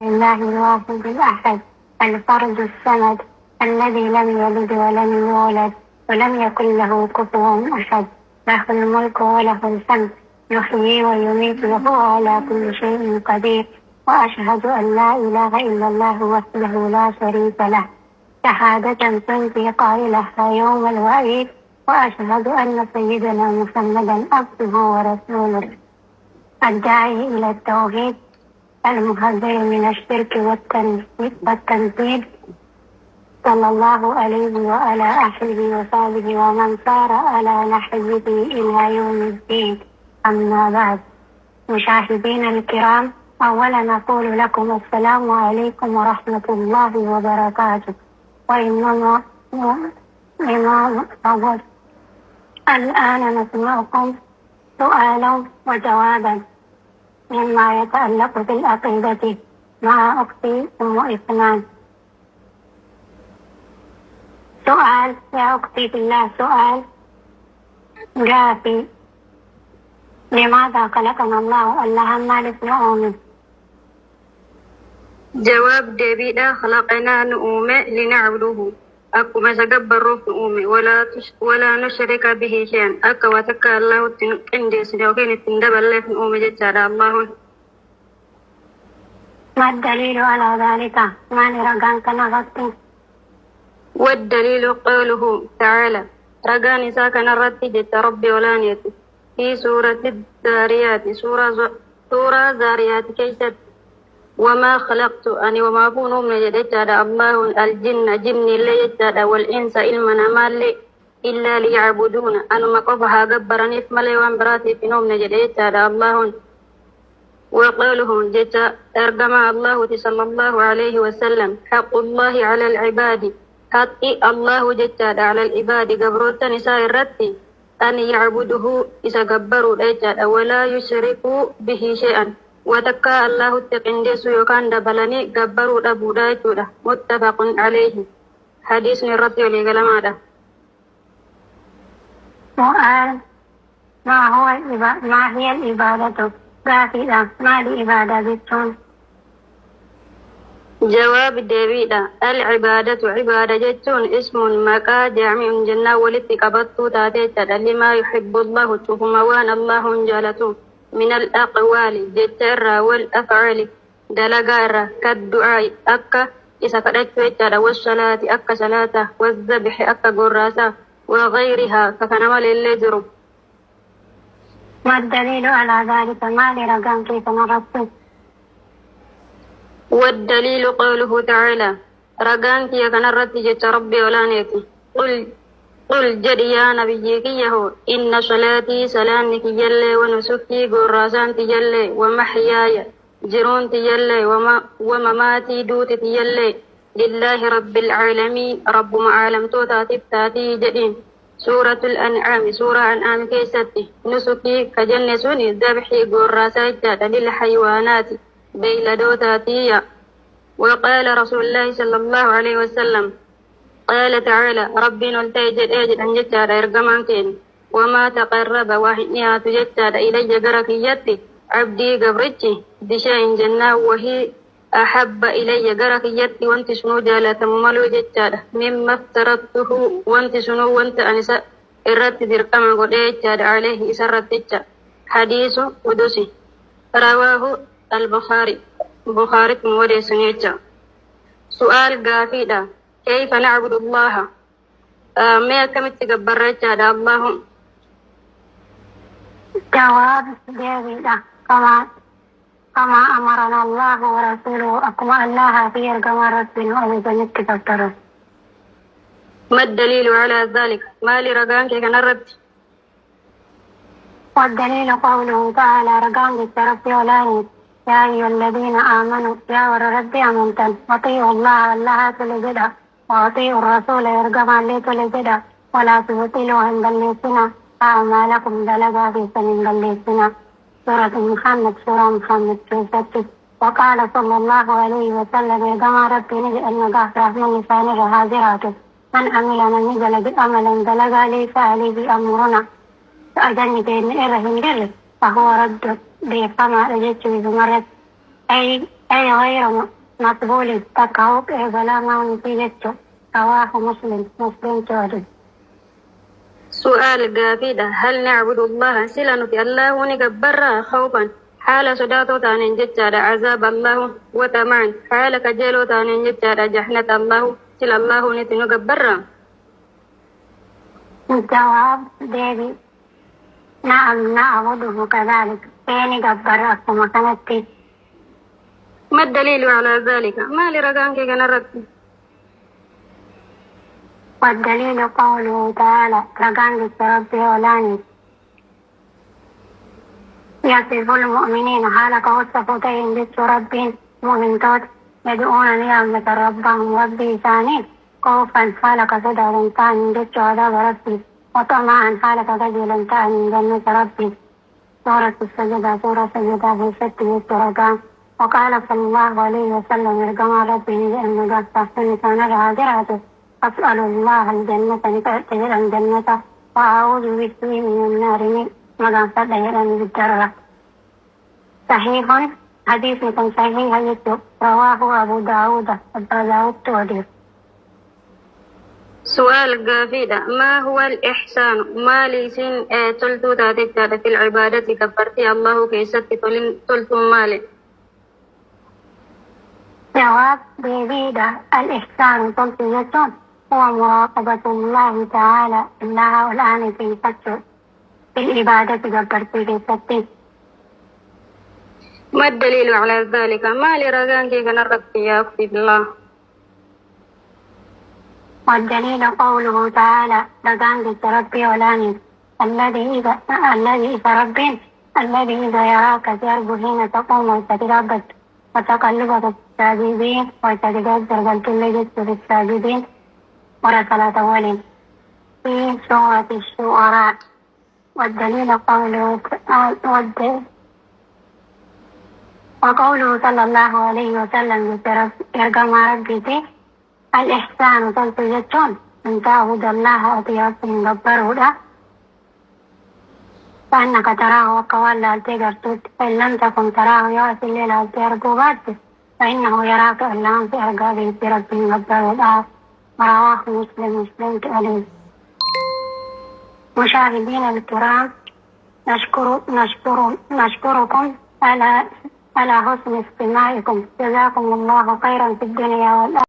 لله الواحد الأحد الفرد الصمد الذي لم يلد ولم يولد ولم يكن له كفوا أحد له الملك وله الحمد يحيي ويميت وهو على كل شيء قدير وأشهد أن لا إله إلا الله وحده لا شريك له شهادة تنفي قائلها يوم الوعيد وأشهد أن سيدنا محمدا عبده ورسوله الداعي إلى التوحيد المحذر من الشرك والتنفيذ صلى الله عليه وعلى آله وصحبه ومن سار على نحوه إلى يوم الدين. أما بعد، مشاهدينا الكرام، أولا نقول لكم السلام عليكم ورحمة الله وبركاته. وإنما الآن نسمعكم سؤالا وجوابا مما يتعلق بالعقيدة مع أختي أم إثمان. سؤال يا أختي في الله، سؤال جافي: لماذا خلقنا الله؟ اللهم مالك نؤمن. جواب ديبيدا: خلقنا نؤمن لنعبده أكما سجبر نؤمن ولا نشرك به شيئا أكا وتكا الله تنقندي سنوكين تندب الله نؤمن جتشار الله. ما الدليل على ذلك؟ ما نرغان كنغتي؟ والدليل قوله تعالى: رغاني ساكن الرد جت ربي ولانيتي في سورة الذاريات سورة ذاريات كيست: وما خلقت أني وما كون من جدت الله الجن جني اللي يجد والإنس إلمنا مالي إلا ليعبدون أنا ما قفها قبرني في ملي وانبراتي في نوم جدت الله. وقولهم جتا أرقما الله صلى الله عليه وسلم: حق الله على العباد، حق الله جتا على العباد قبروت نساء الرد أن يعبده إذا قبروا ليجد ولا يشركوا به شيئا وتكا الله تقندس يكان دبلني قبروا أبو دايتودا. متفق عليه. حديث الرسول لقلمادا. سؤال: ما هي العبادة؟ قافلة: ما العبادة بالتون؟ جواب ديبيدا: العبادة عبادة جتون اسم مكا جامع جنة ولتقبطو تاتيتا لما يحب الله تهموان الله جالتو من الأقوال جتر والأفعال دلقار كالدعاء أكا إذا كدت والصلاة أكا صلاة والذبح أكا قراسة وغيرها فكنما للجر. ما الدليل على ذلك؟ ما لرقان كيف نرسل؟ والدليل قوله تعالى: رقان كي كنرت جت ربي ولانيتي قل جد يا نبيك يهو إن صلاتي سلامك يلي ونسكي قراسان تيلي ومحياي جرون تيلي ومماتي دوت تيلي لله رب العالمين رب معالم توتا تبتاتي جدين. سورة الأنعام سورة أنعام كيستي نسكي كجنسوني ذبحي قراسات للحيوانات بيلدوتاتي. وقال رسول الله صلى الله عليه وسلم: قال تعالى: ربي نلتيجد أجد أن جتاد إرقمان كين وما تقرب وحنيها تجتاد إلي قركيتي عبدي قبرتي بشيء جنة وهي أحب إلي قركيتي وانت شنو جالة مملو جتاد مما افترضته وانت شنو وانت أنساء إردت درقما قد إجتاد عليه إسرت. حديث قدسي رواه البخاري مولي سنيتش. سؤال قافيدا: كيف نعبد الله؟ ما كم تقبرت على الله؟ جواب ديبيدا: كما أمرنا الله ورسوله أكما الله في القمر رسوله وبنك تفتره. ما الدليل على ذلك؟ ما لرقان كي كنرد؟ والدليل قوله تعالى: رقان بالترف ولاني يا أيها الذين آمنوا يا وربي أمنتن أطيعوا الله والله تلجدا وأطيعوا الرسول يرقما لي تلجدا ولا تبطلوا عند الليسنا أعمالكم دلقا في سنين الليسنا. سورة محمد في. وقال صلى الله عليه وسلم: يا ربي نجي أن نقاف من لسانه هاجراته من عمل من نجل بأمل دلقا ليس عليه أمرنا فأجني بين إره جل فهو رد بفما أجدت بمرت أي أي غير مقبول تقعوك بلا ما نتيجته. رواه مسلم تورد. سؤال قافيدة هل نعبد الله سلا في الله نكبر خوفا حال صداتو تانين جتشار عذاب الله وتمعن حال كجيلو تانين جتشار جحنة الله سلا الله نتنكبر. الجواب ديبي نعم نعبده كذلك فيني قبر أكما كانت. ما الدليل على ذلك؟ ما لرقانك كنرد. والدليل قوله تعالى رقان ربي ولاني يصف المؤمنين حال وصفتين بس ربهم مؤمن توت يدعون نعمة ربهم ربي ثاني خوفا حالك صدر ثاني بس عذاب ربي وطمعا حالك رجل ثاني جنة ربي. سورة السجدة في 6 رقان. وقال صلى الله عليه وسلم رقم ربي لأن قصة كان الهاجرة أسأل الله الجنة لتأتي الجنة وأعوذ بالله من النار مغفر لي بالدرة. صحيح حديث صحيح رواه أبو داود التوحيد. سؤال قافيدة ما هو الإحسان؟ ما ليسين تلتو تاتي في العبادة كفرتي الله كيست تلتو مالي. جواب بيبيدة الإحسان تلتية هو مراقبة الله تعالى الله والآن في فتح في العبادة كفرتي كيست. ما الدليل على ذلك؟ ما لرقانك كنرد يا أختي بالله. والدليل قوله تعالى رقان ربي ولاني الذي إذا يراك ترجو حين تقوم وتتربت وتقلبك الساجدين وتتجذر بالكل في الساجدين ورسلة أول في سورة الشعراء. والدليل وقوله صلى الله عليه وسلم يرقم ربي الإحسان تلتية أن تعبد الله أطيعت من جبره فإنك تراه وقوال لا تقرتك فإن لم تكن تراه يأتي الليل الترقبات فإنه يراك إلا أنت أرقى برب من جبره. رواه مسلم تؤليل. مشاهدين الكرام نشكركم على حسن استماعكم. جزاكم الله خيرا في الدنيا والآخرة.